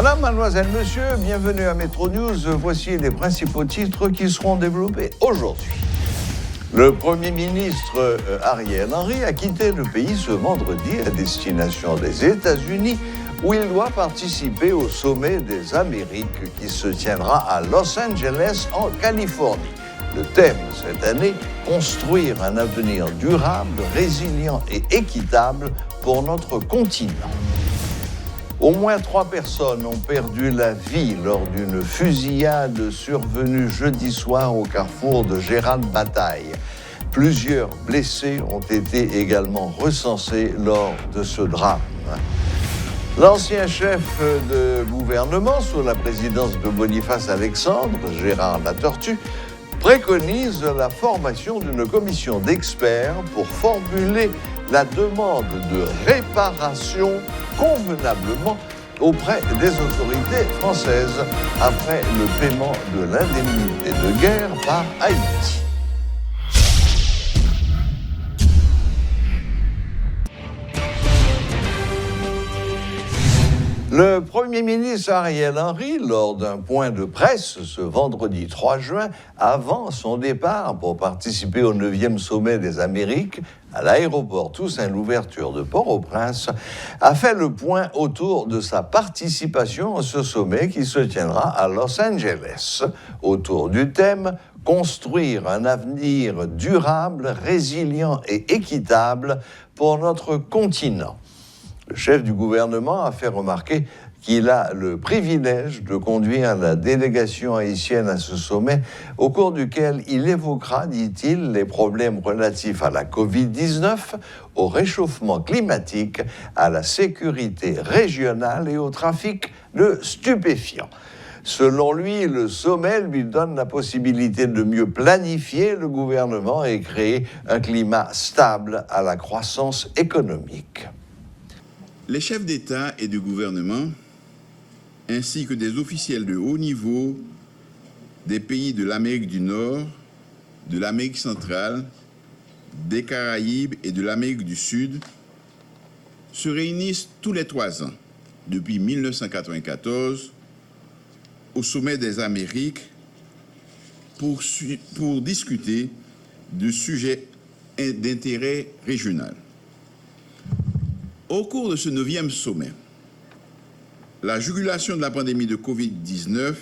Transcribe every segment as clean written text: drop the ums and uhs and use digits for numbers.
Madame, mademoiselle, monsieur, bienvenue à Metro News. Voici les principaux titres qui seront développés aujourd'hui. Le Premier ministre Ariel Henry a quitté le pays ce vendredi à destination des États-Unis, où il doit participer au sommet des Amériques qui se tiendra à Los Angeles, en Californie. Le thème cette année, construire un avenir durable, résilient et équitable pour notre continent. Au moins 3 personnes ont perdu la vie lors d'une fusillade survenue jeudi soir au carrefour de Gérald-Bataille. Plusieurs blessés ont été également recensés lors de ce drame. L'ancien chef de gouvernement sous la présidence de Boniface Alexandre, Gérard Latortue, préconise la formation d'une commission d'experts pour formuler la demande de réparation convenablement auprès des autorités françaises après le paiement de l'indemnité de guerre par Haïti. Le Premier ministre Ariel Henry, lors d'un point de presse ce vendredi 3 juin, avant son départ pour participer au 9e sommet des Amériques, à l'aéroport Toussaint-Louverture de Port-au-Prince, a fait le point autour de sa participation à ce sommet qui se tiendra à Los Angeles, autour du thème « Construire un avenir durable, résilient et équitable pour notre continent ». Le chef du gouvernement a fait remarquer qu'il a le privilège de conduire la délégation haïtienne à ce sommet, au cours duquel il évoquera, dit-il, les problèmes relatifs à la Covid-19, au réchauffement climatique, à la sécurité régionale et au trafic de stupéfiants. Selon lui, le sommet lui donne la possibilité de mieux planifier le gouvernement et créer un climat stable à la croissance économique. Les chefs d'État et de gouvernement, ainsi que des officiels de haut niveau des pays de l'Amérique du Nord, de l'Amérique centrale, des Caraïbes et de l'Amérique du Sud, se réunissent tous les 3 ans, depuis 1994, au sommet des Amériques pour discuter de sujets d'intérêt régional. Au cours de ce 9e sommet, la jugulation de la pandémie de Covid-19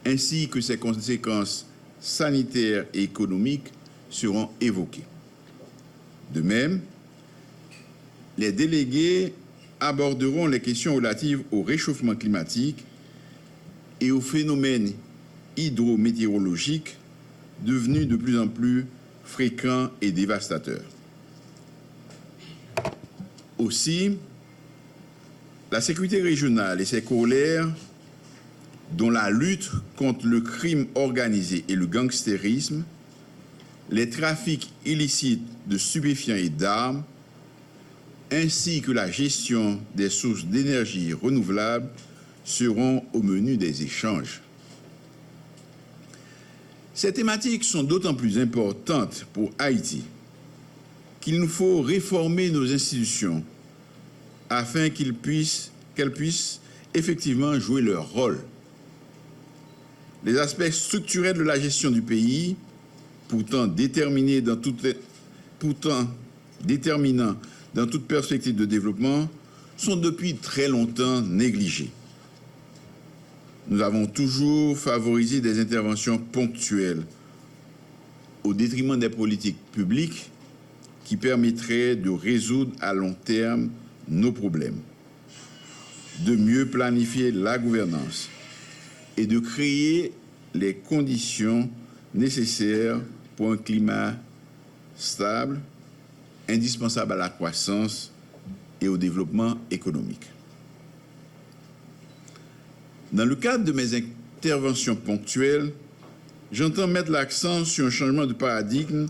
ainsi que ses conséquences sanitaires et économiques seront évoquées. De même, les délégués aborderont les questions relatives au réchauffement climatique et aux phénomènes hydrométéorologiques devenus de plus en plus fréquents et dévastateurs. Aussi, la sécurité régionale et ses corollaires, dont la lutte contre le crime organisé et le gangstérisme, les trafics illicites de stupéfiants et d'armes, ainsi que la gestion des sources d'énergie renouvelables, seront au menu des échanges. Ces thématiques sont d'autant plus importantes pour Haïti qu'il nous faut réformer nos institutions afin qu'elles puissent effectivement jouer leur rôle. Les aspects structurels de la gestion du pays, pourtant déterminants dans toute perspective de développement, sont depuis très longtemps négligés. Nous avons toujours favorisé des interventions ponctuelles au détriment des politiques publiques qui permettraient de résoudre à long terme nos problèmes, de mieux planifier la gouvernance et de créer les conditions nécessaires pour un climat stable, indispensable à la croissance et au développement économique. Dans le cadre de mes interventions ponctuelles, j'entends mettre l'accent sur un changement de paradigme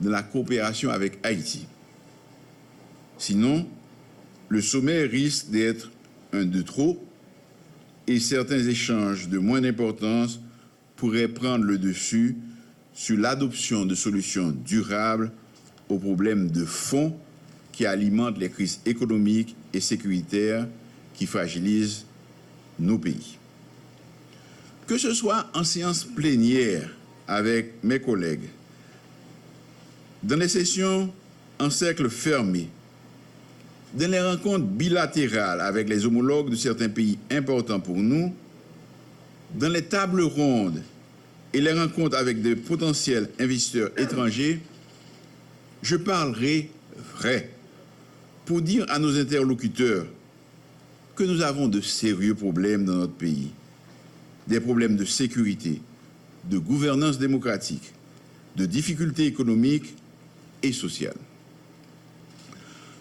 de la coopération avec Haïti. Sinon, le sommet risque d'être un de trop et certains échanges de moins d'importance pourraient prendre le dessus sur l'adoption de solutions durables aux problèmes de fond qui alimentent les crises économiques et sécuritaires qui fragilisent nos pays. Que ce soit en séance plénière avec mes collègues, dans les sessions en cercle fermé, dans les rencontres bilatérales avec les homologues de certains pays importants pour nous, dans les tables rondes et les rencontres avec de potentiels investisseurs étrangers, je parlerai vrai pour dire à nos interlocuteurs que nous avons de sérieux problèmes dans notre pays, des problèmes de sécurité, de gouvernance démocratique, de difficultés économiques et sociales.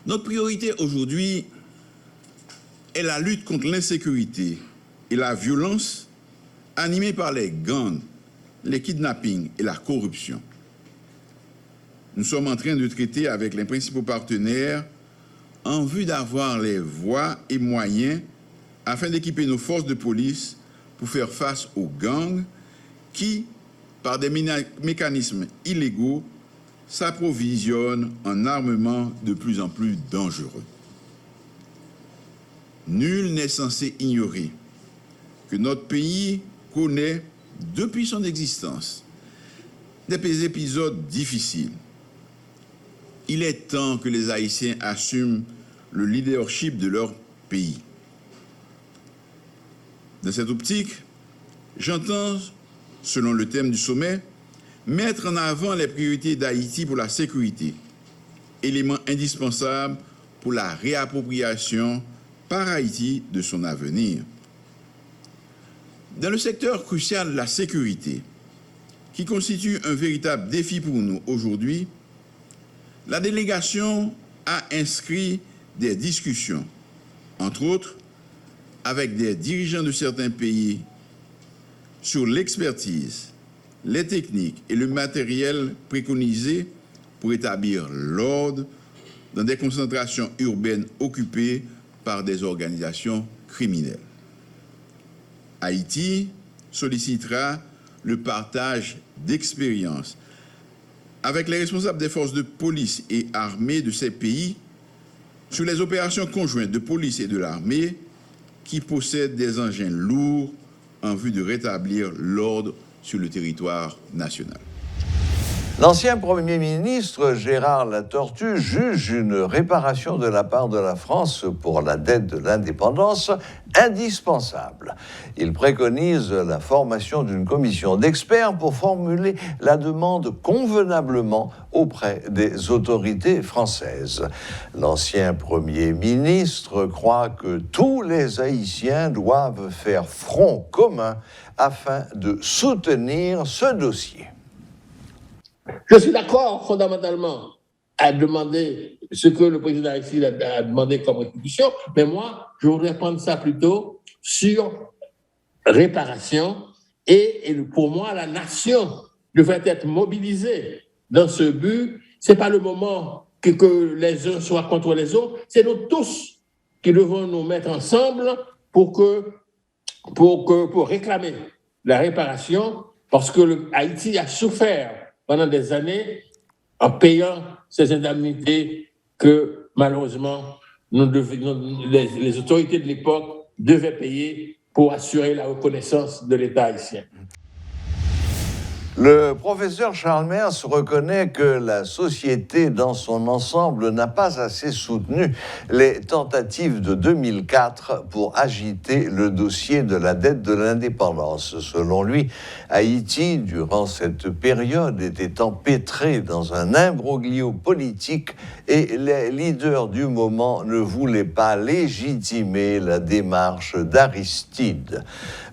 Notre priorité aujourd'hui est la lutte contre l'insécurité et la violence animée par les gangs, les kidnappings et la corruption. Nous sommes en train de traiter avec les principaux partenaires en vue d'avoir les voies et moyens afin d'équiper nos forces de police pour faire face aux gangs qui, par des mécanismes illégaux, s'approvisionnent en armement de plus en plus dangereux. Nul n'est censé ignorer que notre pays connaît, depuis son existence, des épisodes difficiles. Il est temps que les Haïtiens assument le leadership de leur pays. Dans cette optique, j'entends, selon le thème du sommet, mettre en avant les priorités d'Haïti pour la sécurité, élément indispensable pour la réappropriation par Haïti de son avenir. Dans le secteur crucial de la sécurité, qui constitue un véritable défi pour nous aujourd'hui, la délégation a inscrit des discussions, entre autres, avec des dirigeants de certains pays sur l'expertise, les techniques et le matériel préconisés pour établir l'ordre dans des concentrations urbaines occupées par des organisations criminelles. Haïti sollicitera le partage d'expériences avec les responsables des forces de police et armées de ces pays sur les opérations conjointes de police et de l'armée qui possèdent des engins lourds en vue de rétablir l'ordre sur le territoire national. L'ancien Premier ministre Gérard Latortue juge une réparation de la part de la France pour la dette de l'indépendance indispensable. Il préconise la formation d'une commission d'experts pour formuler la demande convenablement auprès des autorités françaises. L'ancien Premier ministre croit que tous les Haïtiens doivent faire front commun afin de soutenir ce dossier. Je suis d'accord fondamentalement à demander ce que le président d'Haïti a demandé comme rétribution, mais moi, je voudrais prendre ça plutôt sur réparation et pour moi, la nation devrait être mobilisée dans ce but. Ce n'est pas le moment que les uns soient contre les autres, c'est nous tous qui devons nous mettre ensemble pour réclamer la réparation, parce que Haïti a souffert pendant des années en payant ces indemnités que malheureusement les autorités de l'époque devaient payer pour assurer la reconnaissance de l'État haïtien. Le professeur Charles Mers reconnaît que la société dans son ensemble n'a pas assez soutenu les tentatives de 2004 pour agiter le dossier de la dette de l'indépendance. Selon lui, Haïti, durant cette période, était empêtré dans un imbroglio politique et les leaders du moment ne voulaient pas légitimer la démarche d'Aristide.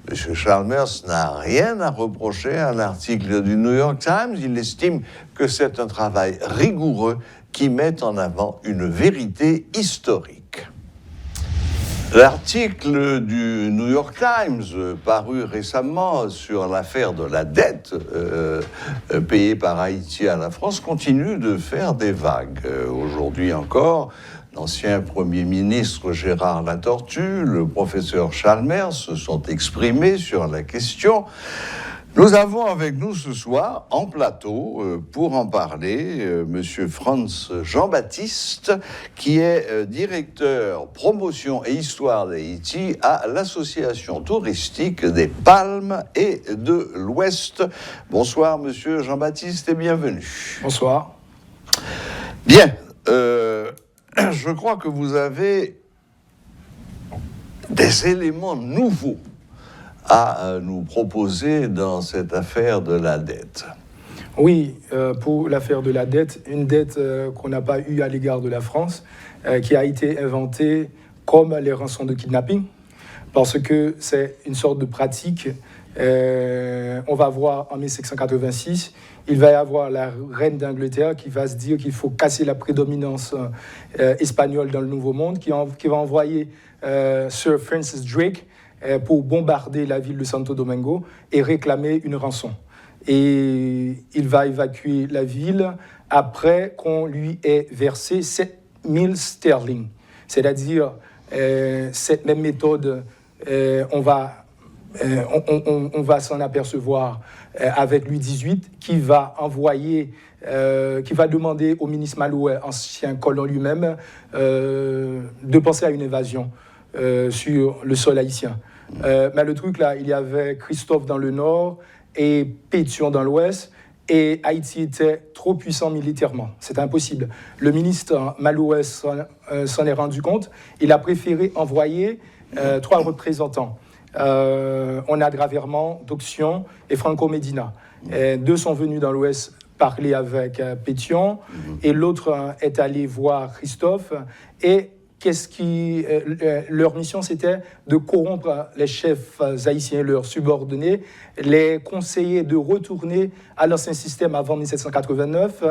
M. Charles Mers n'a rien à reprocher à l'article du New York Times. Il estime que c'est un travail rigoureux qui met en avant une vérité historique. L'article du New York Times, paru récemment sur l'affaire de la dette payée par Haïti à la France, continue de faire des vagues. Aujourd'hui encore, l'ancien Premier ministre Gérard Latortue, le professeur Charles Mers se sont exprimés sur la question. Nous avons avec nous ce soir, en plateau, pour en parler, Monsieur Franz Jean-Baptiste, qui est directeur promotion et histoire d'Haïti à l'Association touristique des Palmes et de l'Ouest. Bonsoir, Monsieur Jean-Baptiste, et bienvenue. Bonsoir. Bien, je crois que vous avez des éléments nouveaux à nous proposer dans cette affaire de la dette. Oui, pour l'affaire de la dette, une dette qu'on n'a pas eue à l'égard de la France, qui a été inventée comme les rançons de kidnapping, parce que c'est une sorte de pratique. On va voir en 1786, il va y avoir la reine d'Angleterre qui va se dire qu'il faut casser la prédominance espagnole dans le Nouveau Monde, qui va envoyer Sir Francis Drake pour bombarder la ville de Santo Domingo et réclamer une rançon. Et il va évacuer la ville après qu'on lui ait versé 7 000 sterling. C'est-à-dire, cette même méthode, on va s'en apercevoir avec Louis XVIII, qui va demander au ministre Malouet, ancien colon lui-même, de penser à une évasion sur le sol haïtien. Mais le truc là, il y avait Christophe dans le nord et Pétion dans l'ouest, et Haïti était trop puissant militairement. C'était impossible. Le ministre Malouet s'en est rendu compte. Il a préféré envoyer 3 représentants. On a Graverman, Doxion et Franco Medina. 2 sont venus dans l'ouest parler avec Pétion, et l'autre est allé voir Christophe. Et leur mission, c'était de corrompre les chefs haïtiens, leurs subordonnés, les conseiller de retourner à l'ancien système avant 1789,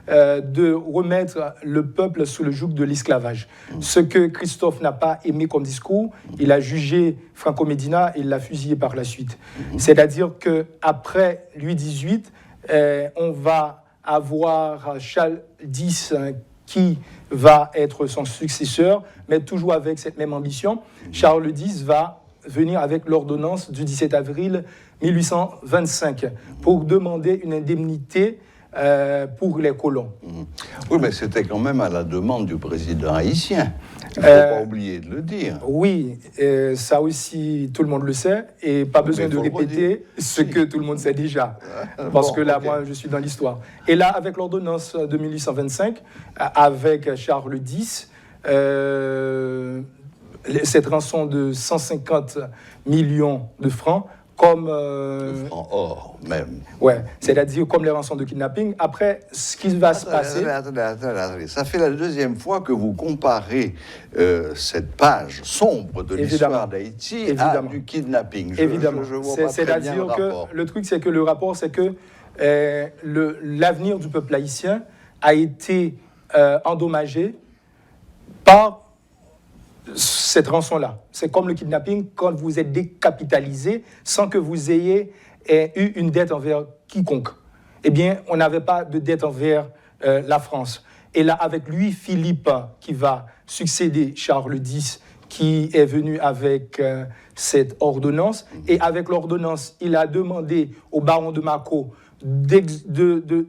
de remettre le peuple sous le joug de l'esclavage. Ce que Christophe n'a pas aimé comme discours, il a jugé Franco Medina et il l'a fusillé par la suite. C'est-à-dire qu'après Louis XVIII, on va avoir Charles X qui va être son successeur, mais toujours avec cette même ambition. Charles X va venir avec l'ordonnance du 17 avril 1825 pour demander une indemnité pour les colons. Oui, mais c'était quand même à la demande du président haïtien. Il ne faut pas oublier de le dire. Oui, ça aussi, tout le monde le sait, et pas besoin de répéter ce que tout le monde sait déjà. Parce que là, moi, je suis dans l'histoire. Et là, avec l'ordonnance de 1825, avec Charles X, cette rançon de 150 millions de francs, comme... de francs or, même. Ouais, c'est-à-dire comme les rançons de kidnapping. Après, ce qui va se passer... Attendez. Ça fait la deuxième fois que vous comparez cette page sombre de l'histoire d'Haïti à du kidnapping. Évidemment. Je vois pas très bien le rapport. Le truc, c'est que le rapport, c'est que l'avenir du peuple haïtien a été endommagé par cette rançon-là. C'est comme le kidnapping quand vous êtes décapitalisé sans que vous ayez eu une dette envers quiconque. Eh bien, on n'avait pas de dette envers la France. Et là, avec Louis-Philippe, qui va succéder Charles X, qui est venu avec cette ordonnance, et avec l'ordonnance, il a demandé au baron de Mâcon,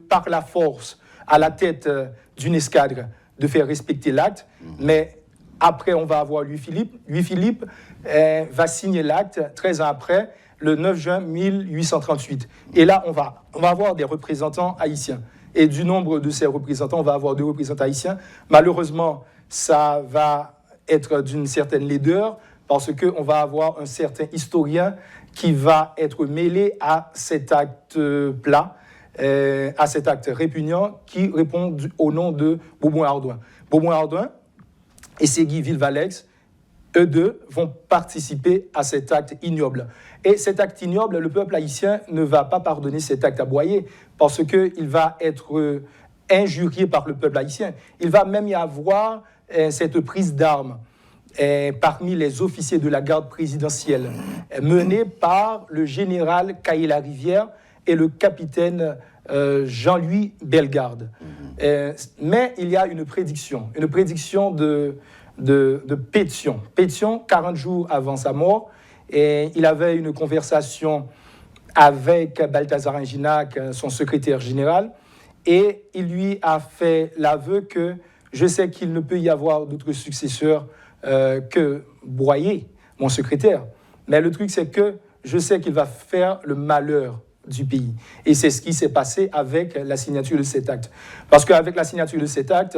par la force, à la tête d'une escadre, de faire respecter l'acte, mais après, on va avoir Louis-Philippe. Louis-Philippe va signer l'acte 13 ans après, le 9 juin 1838. Et là, on va avoir des représentants haïtiens. Et du nombre de ces représentants, on va avoir 2 représentants haïtiens. Malheureusement, ça va être d'une certaine laideur, parce qu'on va avoir un certain historien qui va être mêlé à cet acte plat, à cet acte répugnant, qui répond au nom de Beaumont-Ardouin. Beaumont-Ardouin et Ségui Villevalex, eux deux, vont participer à cet acte ignoble. Et cet acte ignoble, le peuple haïtien ne va pas pardonner cet acte à Boyer, parce qu'il va être injurié par le peuple haïtien. Il va même y avoir cette prise d'armes parmi les officiers de la garde présidentielle, menée par le général Caillé-Larivière et le capitaine Jean-Louis Bellegarde. Mais il y a une prédiction de Pétion. Pétion, 40 jours avant sa mort, et il avait une conversation avec Balthazar Inginac, son secrétaire général, et il lui a fait l'aveu que je sais qu'il ne peut y avoir d'autres successeurs que Boyer, mon secrétaire. Mais le truc, c'est que je sais qu'il va faire le malheur du pays. Et c'est ce qui s'est passé avec la signature de cet acte. Parce qu'avec la signature de cet acte,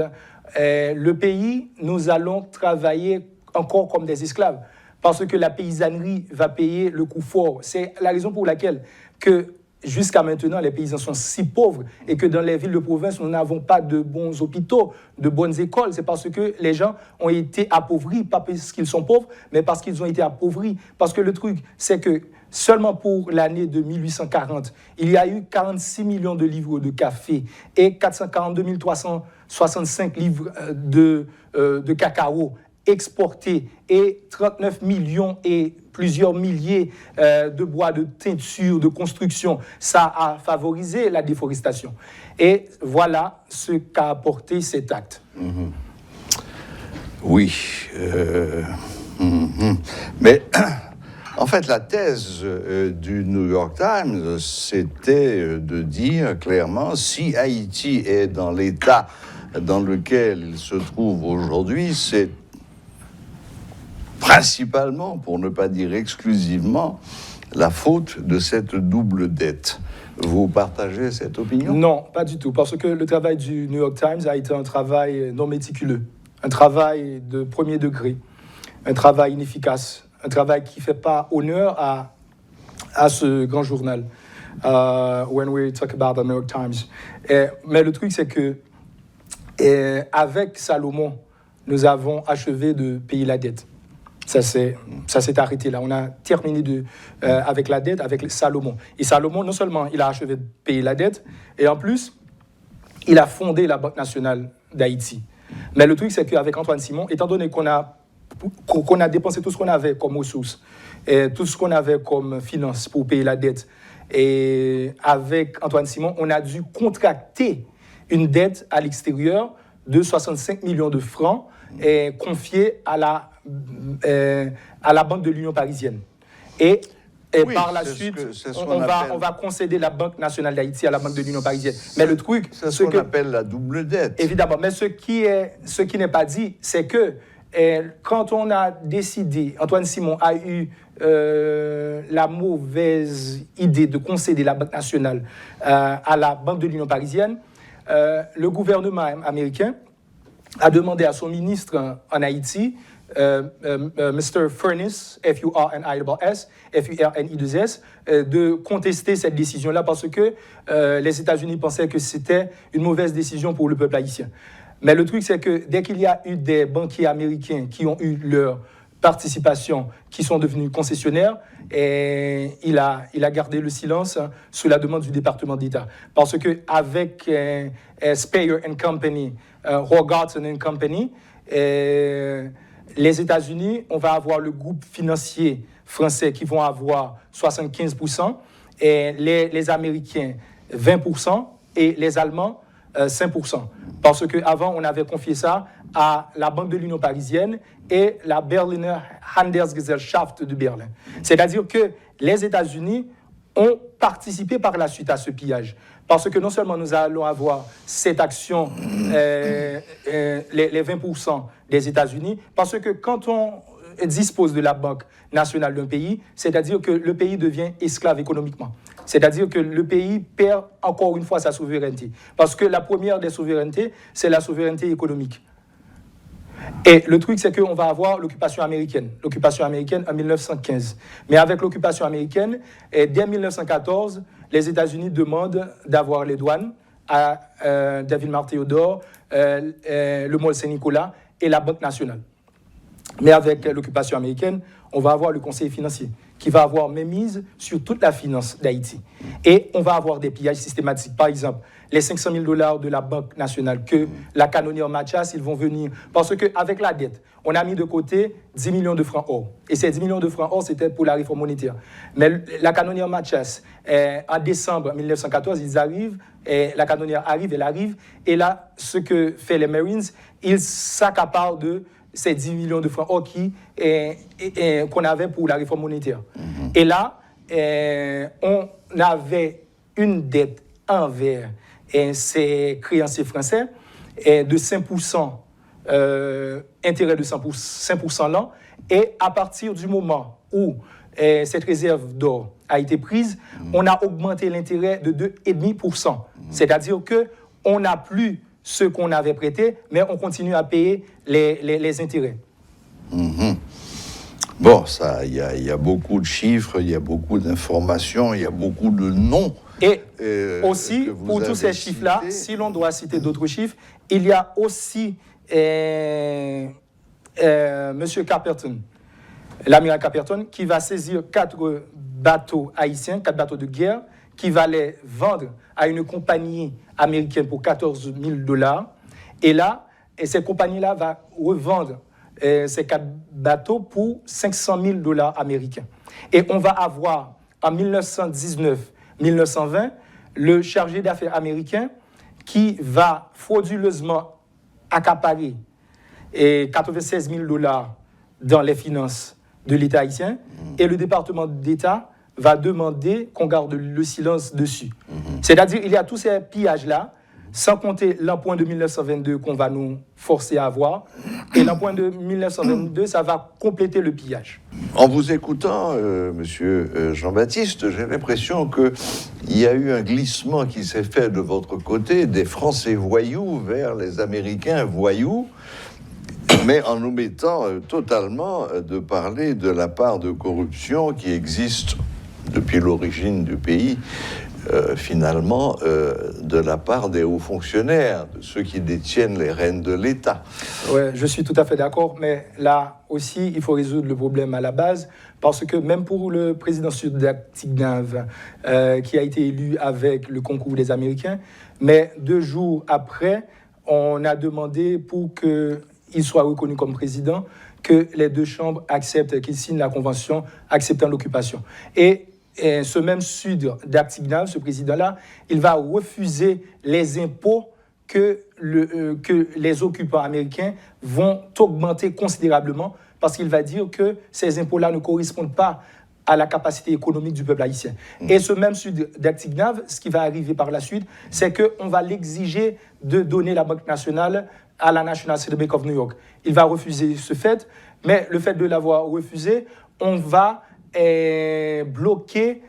le pays, nous allons travailler encore comme des esclaves. Parce que la paysannerie va payer le coût fort. C'est la raison pour laquelle que jusqu'à maintenant, les paysans sont si pauvres et que dans les villes de province, nous n'avons pas de bons hôpitaux, de bonnes écoles. C'est parce que les gens ont été appauvris, pas parce qu'ils sont pauvres, mais parce qu'ils ont été appauvris. Parce que le truc, c'est que seulement pour l'année de 1840, il y a eu 46 millions de livres de café et 442 365 livres de cacao exportés et 39 millions et plusieurs milliers de bois de teinture, de construction. Ça a favorisé la déforestation. Et voilà ce qu'a apporté cet acte. Mmh. Oui. Mais en fait, la thèse du New York Times, c'était de dire clairement, si Haïti est dans l'état dans lequel il se trouve aujourd'hui, c'est principalement, pour ne pas dire exclusivement, la faute de cette double dette. Vous partagez cette opinion ? Non, pas du tout, parce que le travail du New York Times a été un travail non méticuleux, un travail de premier degré, un travail inefficace, un travail qui ne fait pas honneur à ce grand journal. When we talk about the New York Times. Mais le truc, c'est que avec Salomon, nous avons achevé de payer la dette. Ça s'est arrêté là. On a terminé avec la dette, avec Salomon. Et Salomon, non seulement il a achevé de payer la dette, et en plus, il a fondé la Banque nationale d'Haïti. Mais le truc, c'est qu'avec Antoine Simon, étant donné qu'on a dépensé tout ce qu'on avait comme ressources, et tout ce qu'on avait comme finances pour payer la dette, et avec Antoine Simon, on a dû contracter une dette à l'extérieur de 65 millions de francs confiée à la Banque de l'Union parisienne. Et oui, par la suite, on va concéder la Banque nationale d'Haïti à la Banque de l'Union parisienne. Mais le truc... C'est ce qu'on appelle la double dette. Évidemment. Mais ce qui n'est pas dit, c'est que quand on a décidé, Antoine Simon a eu la mauvaise idée de concéder la Banque nationale à la Banque de l'Union parisienne, le gouvernement américain a demandé à son ministre en Haïti, Mr. Furniss, F-U-R-N-I-S, F-U-R-N-I-2-S, de contester cette décision-là parce que les États-Unis pensaient que c'était une mauvaise décision pour le peuple haïtien. Mais le truc, c'est que dès qu'il y a eu des banquiers américains qui ont eu leur participation, qui sont devenus concessionnaires, et il a gardé le silence sous la demande du département d'État. Parce qu'avec Speyer & Company, Rogarten & Company, les États-Unis, on va avoir le groupe financier français qui vont avoir 75%, et les Américains 20%, et les Allemands 5%. Parce qu'avant, on avait confié ça à la Banque de l'Union parisienne et la Berliner Handelsgesellschaft de Berlin. C'est-à-dire que les États-Unis ont participé par la suite à ce pillage. Parce que non seulement nous allons avoir cette action, les 20% des États-Unis, parce que quand on dispose de la Banque nationale d'un pays, c'est-à-dire que le pays devient esclave économiquement. C'est-à-dire que le pays perd encore une fois sa souveraineté. Parce que la première des souverainetés, c'est la souveraineté économique. Et le truc, c'est qu'on va avoir l'occupation américaine en 1915. Mais avec l'occupation américaine, dès 1914, les États-Unis demandent d'avoir les douanes à Daville-Mar-Théodore, le Mall Saint-Nicolas et la Banque nationale. Mais avec l'occupation américaine, on va avoir le conseil financier qui va avoir mainmise sur toute la finance d'Haïti. Et on va avoir des pillages systématiques. Par exemple, les $500 000 de la Banque nationale que la canonnière Mathias, ils vont venir. Parce qu'avec la dette, on a mis de côté 10 millions de francs or. Et ces 10 millions de francs or, c'était pour la réforme monétaire. Mais la canonnière Mathias, en décembre 1914, ils arrivent, et la canonnière arrive. Et là, ce que fait les Marines, ils s'accaparent de ces 10 millions de francs or qu'on avait pour la réforme monétaire. Et là, on avait une dette envers ces créanciers français de 5%, intérêt de 5% l'an. Et à partir du moment où cette réserve d'or a été prise, on a augmenté l'intérêt de 2,5%. C'est-à-dire qu'on n'a plus ce qu'on avait prêté, mais on continue à payer les intérêts. Bon, il y a beaucoup de chiffres, il y a beaucoup d'informations, il y a beaucoup de noms. Et aussi, pour tous ces chiffres-là, si l'on doit citer d'autres chiffres, il y a aussi M. Caperton, l'amiral Caperton, qui va saisir 4 bateaux haïtiens, 4 bateaux de guerre, qui va les vendre à une compagnie américaine pour $14,000. Et là, cette compagnie-là va revendre ces 4 bateaux pour $500,000 américains. Et on va avoir, en 1919-1920, le chargé d'affaires américain qui va frauduleusement accaparer $96,000 dans les finances de l'État haïtien, et le département d'État va demander qu'on garde le silence dessus. C'est-à-dire il y a tous ces pillages-là, sans compter l'emprunt de 1922 qu'on va nous forcer à avoir, et l'emprunt de 1922, ça va compléter le pillage. En vous écoutant, monsieur Jean-Baptiste, j'ai l'impression qu'il y a eu un glissement qui s'est fait de votre côté, des Français voyous vers les Américains voyous, mais en nous mettant totalement de parler de la part de corruption qui existe depuis l'origine du pays, finalement, de la part des hauts fonctionnaires, de ceux qui détiennent les rênes de l'État. Oui, je suis tout à fait d'accord, mais là aussi, il faut résoudre le problème à la base, parce que même pour le président Sudak Tignav, qui a été élu avec le concours des Américains, mais 2 jours après, on a demandé pour qu'il soit reconnu comme président, que les 2 chambres acceptent, qu'il signe la convention acceptant l'occupation. Et ce même Sudak Tignav, ce président-là, il va refuser les impôts que les occupants américains vont augmenter considérablement, parce qu'il va dire que ces impôts-là ne correspondent pas à la capacité économique du peuple haïtien. Et ce même Sudak Tignav, ce qui va arriver par la suite, c'est qu'on va l'exiger de donner la Banque nationale à la National City Bank of New York. Il va refuser ce fait, mais le fait de l'avoir refusé, on va bloquer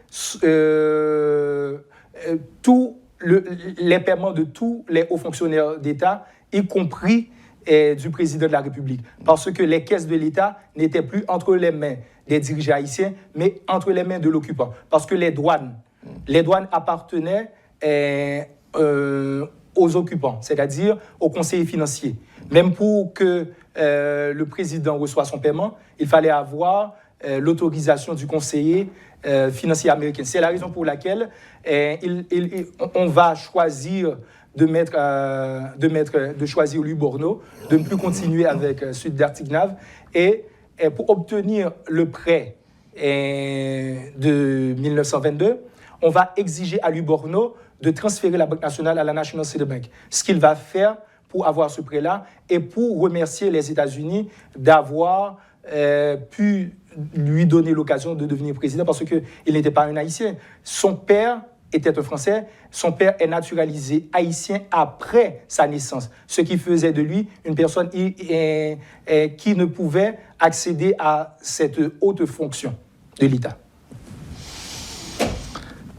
tous les paiements de tous les hauts fonctionnaires d'État, y compris du président de la République. Parce que les caisses de l'État n'étaient plus entre les mains des dirigeants haïtiens, mais entre les mains de l'occupant. Parce que les douanes appartenaient aux occupants, c'est-à-dire aux conseillers financiers. Même pour que le président reçoive son paiement, il fallait avoir l'autorisation du conseiller financier américain. C'est la raison pour laquelle on va choisir de choisir Louis Borneau, de ne plus continuer avec Sudak Tignav, et pour obtenir le prêt de 1922, on va exiger à Louis Borneau de transférer la Banque nationale à la National City Bank. Ce qu'il va faire pour avoir ce prêt-là et pour remercier les États-Unis d'avoir pu lui donner l'occasion de devenir président, parce qu'il n'était pas un Haïtien. Son père était un Français, son père est naturalisé haïtien après sa naissance, ce qui faisait de lui une personne qui ne pouvait accéder à cette haute fonction de l'État.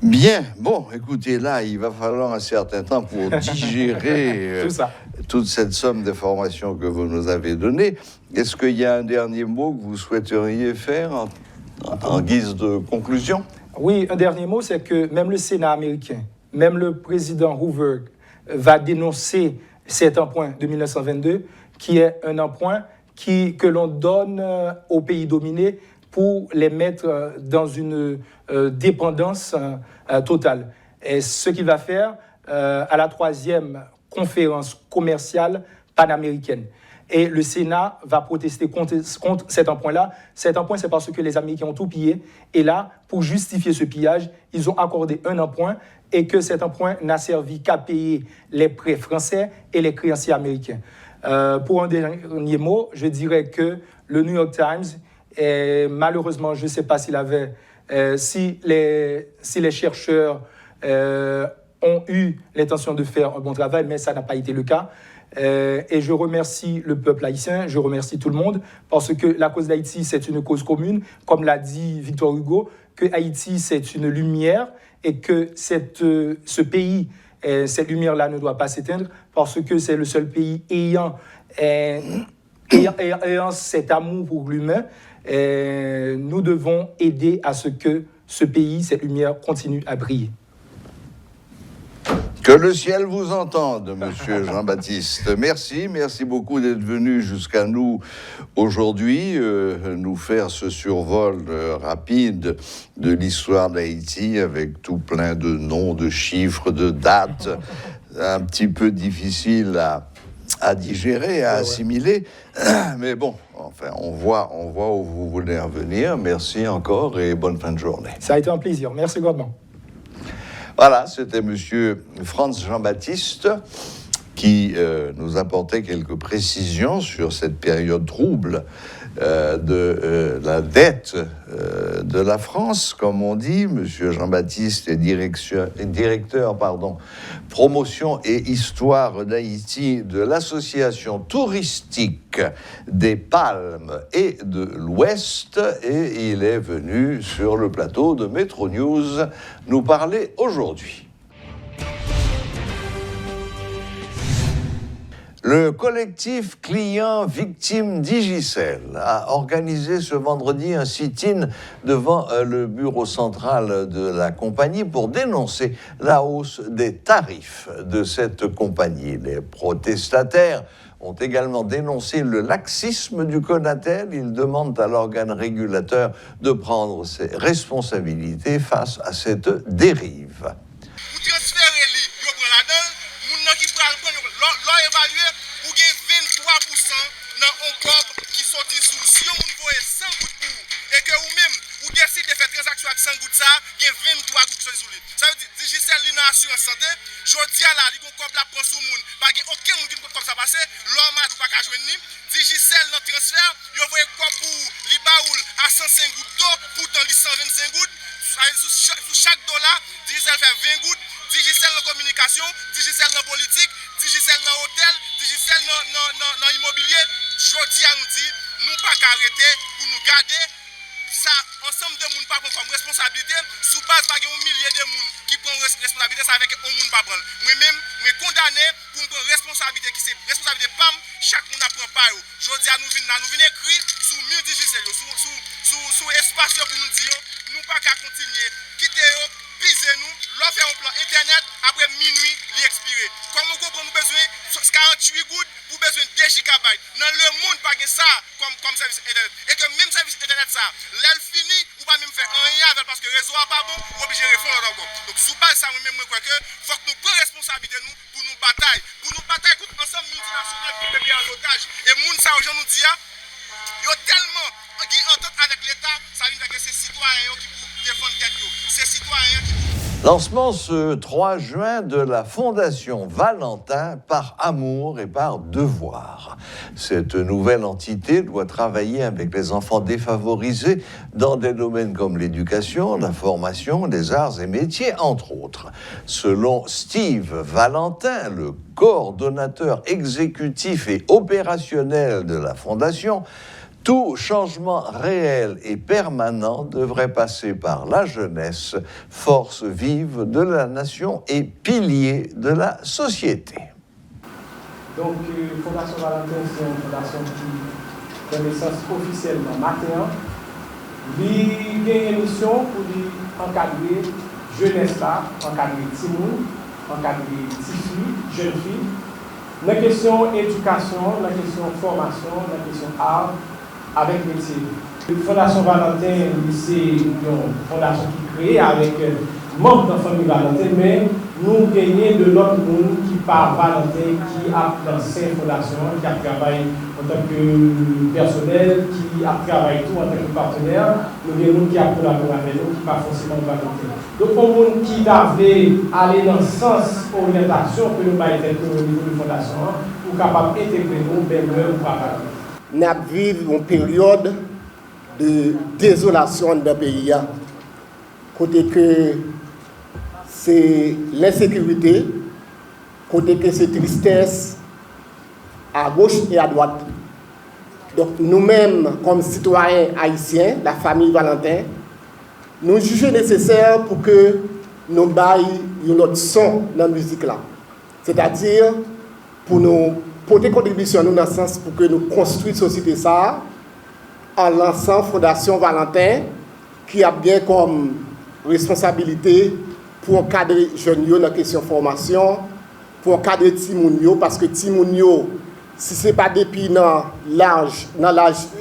Bien, bon, écoutez, là, il va falloir un certain temps pour digérer toute cette somme d'informations que vous nous avez données. Est-ce qu'il y a un dernier mot que vous souhaiteriez faire en guise de conclusion? Oui, un dernier mot, c'est que même le Sénat américain, même le président Hoover va dénoncer cet emprunt de 1922, qui est un emprunt que l'on donne aux pays dominés pour les mettre dans une dépendance totale. Et ce qu'il va faire à la 3e conférence commerciale panaméricaine. Et le Sénat va protester contre cet emprunt-là. Cet emprunt, c'est parce que les Américains ont tout pillé. Et là, pour justifier ce pillage, ils ont accordé un emprunt, et que cet emprunt n'a servi qu'à payer les prêts français et les créanciers américains. Pour un dernier mot, je dirais que le New York Times, malheureusement, je ne sais pas s'il avait si les chercheurs ont eu l'intention de faire un bon travail, mais ça n'a pas été le cas. Et je remercie le peuple haïtien, je remercie tout le monde, parce que la cause d'Haïti, c'est une cause commune, comme l'a dit Victor Hugo, que Haïti, c'est une lumière, et que ce pays, cette lumière-là ne doit pas s'éteindre, parce que c'est le seul pays ayant cet amour pour l'humain. Nous devons aider à ce que ce pays, cette lumière, continue à briller. Que le ciel vous entende, monsieur Jean-Baptiste. Merci beaucoup d'être venu jusqu'à nous aujourd'hui, nous faire ce survol rapide de l'histoire d'Haïti avec tout plein de noms, de chiffres, de dates, un petit peu difficile à digérer, à assimiler. Mais bon, enfin, on voit où vous voulez en venir. Merci encore et bonne fin de journée. Ça a été un plaisir. Merci grandement. Voilà, c'était monsieur Franz Jean-Baptiste qui nous apportait quelques précisions sur cette période trouble de la dette de la France, comme on dit. Monsieur Jean-Baptiste est directeur promotion et histoire d'Haïti de l'association touristique des Palmes et de l'Ouest, et il est venu sur le plateau de Métro News nous parler aujourd'hui. Le collectif clients victimes Digicel a organisé ce vendredi un sit-in devant le bureau central de la compagnie pour dénoncer la hausse des tarifs de cette compagnie. Les protestataires ont également dénoncé le laxisme du Conatel. Ils demandent à l'organe régulateur de prendre ses responsabilités face à cette dérive. Digicel dans transfert, yo voye quoi pour li baoul à 105 gouttes d'eau, pourtant li 125 gouttes. Sous chaque dollar, Digicel fait 20 gouttes. Digicel dans communication, Digicel dans politique, Digicel dans hôtel, Digicel dans immobilier. Jodi a nous dit, nous pas arrêter pour nous garder. Ça, ensemble de monde pas comme responsabilité, sous base pas un millier de monde qui prend responsabilité, ça avec un monde pas prendre. Moi-même, me condamné pour me prendre responsabilité qui c'est responsabilité pam, chaque monde apprend pas yo. Jodi a nous venons écrire sous mur Digicel, sous espace pour nous dire, nous pas qu'à continuer, quitter yo, piser nous, leur faire un plan internet après minuit, li expirer. Comme on comprend nous besoin 48 gouttes pour besoin de 2 gigabytes. Dans le monde pas ça comme service internet. Et que même service internet ça, l'elle fini ou pas même faire rien avec parce que le réseau n'est pas bon, ou obligé de répondre encore. Donc sous base ça même moi crois que faut que nous prenions responsabilité nous pour nous bataille contre ensemble multinational qui met en otage. Et moun ça aujourd'hui nous dit yo tellement qui entente avec l'État, ça veut dire que c'est citoyens qui pour défendre tête yo. C'est citoyens qui Lancement ce 3 juin de la Fondation Valentin par amour et par devoir. Cette nouvelle entité doit travailler avec les enfants défavorisés dans des domaines comme l'éducation, la formation, les arts et métiers, entre autres. Selon Steve Valentin, le coordonnateur exécutif et opérationnel de la Fondation, tout changement réel et permanent devrait passer par la jeunesse, force vive de la nation et pilier de la société. Donc, Fondation Valentin, c'est une fondation qui donne naissance officiellement matin. Il y a une mission pour encadrer jeunesse là, encadrer Timoun, encadrer petites filles, jeunes filles. La question éducation, la question formation, la question art, avec métier. La Fondation Valentin, c'est une fondation qui est créée avec membres de la famille Valentin, mais nous gagnons de l'autre monde qui par Valentin, qui a lancé une fondation, qui a travaillé en tant que personnel, qui a travaillé tout en tant que partenaire. Nous avons des gens qui a collaboré avec nous, qui pas forcément Valentin. Donc, pour les gens qui doivent aller dans le sens orientation que nous avons fait au niveau de la fondation, pour capable d'intégrer nous, bien ou pas. Nous vivons une période de désolation dans le pays. côté que c'est l'insécurité, côté que c'est tristesse à gauche et à droite. Donc nous-mêmes, comme citoyens haïtiens, la famille Valentin, nous jugeons nécessaire pour que nous baillions notre son dans la musique là. C'est-à-dire pour nous porter contribution dans le sens pour que nous construisons une société ça en lançant Fondation Valentin qui a bien comme responsabilité pour encadrer les jeunes dans la question de formation, pour encadrer les gens, parce que les gens, si ce n'est pas depuis dans l'âge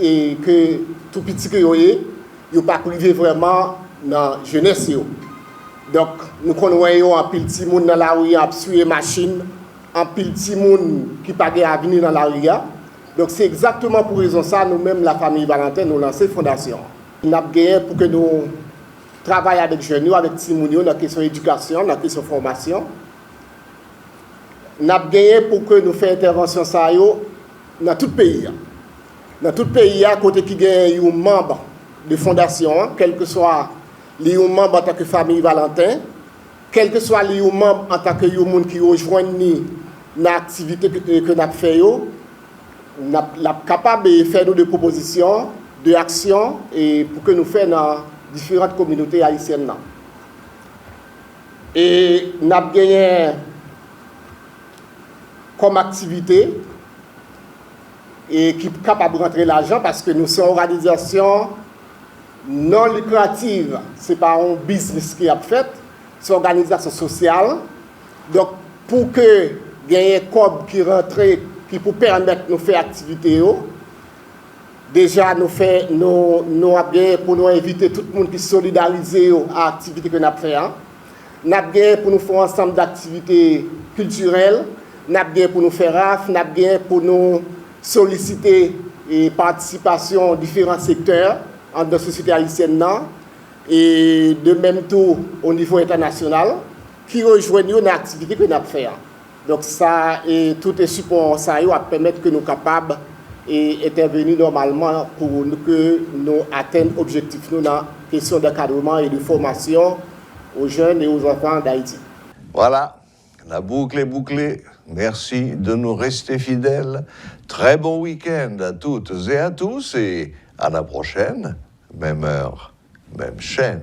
et que tout petit que ils ne pas privé vraiment dans la jeunesse. Donc, nous connaissons un pile de gens dans la rue, à suivre les machines, un pile de gens qui n'ont pas d'avenir dans la rue. Donc, c'est exactement pour raison ça, nous-mêmes, la famille Valentin, nous lançons une fondation. Nous avons gagné pour que nous travaillions avec les jeunes, avec les gens dans la question d'éducation, dans la question de formation. Nous avons gagné pour que nous fassions intervention dans tout le pays. Dans tout le pays, à côté qui gagne un membre de fondation, quel que soit les membres en tant que famille Valentin, quel que soit les membres en tant que gens qui rejoignent l'activité que nous avons fait, nous sommes capables de faire des propositions, des actions et pour que nous fassions dans différentes communautés haïtiennes. Et nous avons gagné comme activité et qui est capable de rentrer l'argent parce que nous sommes une organisation non lucrative. Ce n'est pas un business qui a fait, c'est une organisation sociale. Donc, pour que il y ait un COB qui rentre, qui peut permettre de nous faire activité, déjà nous avons pour nous inviter tout le monde qui solidarise à l'activité que nous avons fait. Nous avons pour nous faire un ensemble d'activités culturelles. Nous avons pour nous faire RAF, nous avons pour nous solliciter et participation à différents secteurs dans la société haïtienne et de même tout au niveau international qui rejoignent une activité que nous avons fait. Donc ça et tout est support ça va permettre que nous soyons capables d'intervenir normalement pour que nous atteignions l'objectif dans la question d'encadrement et de formation aux jeunes et aux enfants d'Haïti. Voilà, la boucle est bouclée. Merci de nous rester fidèles. Très bon week-end à toutes et à tous et à la prochaine, même heure, même chaîne.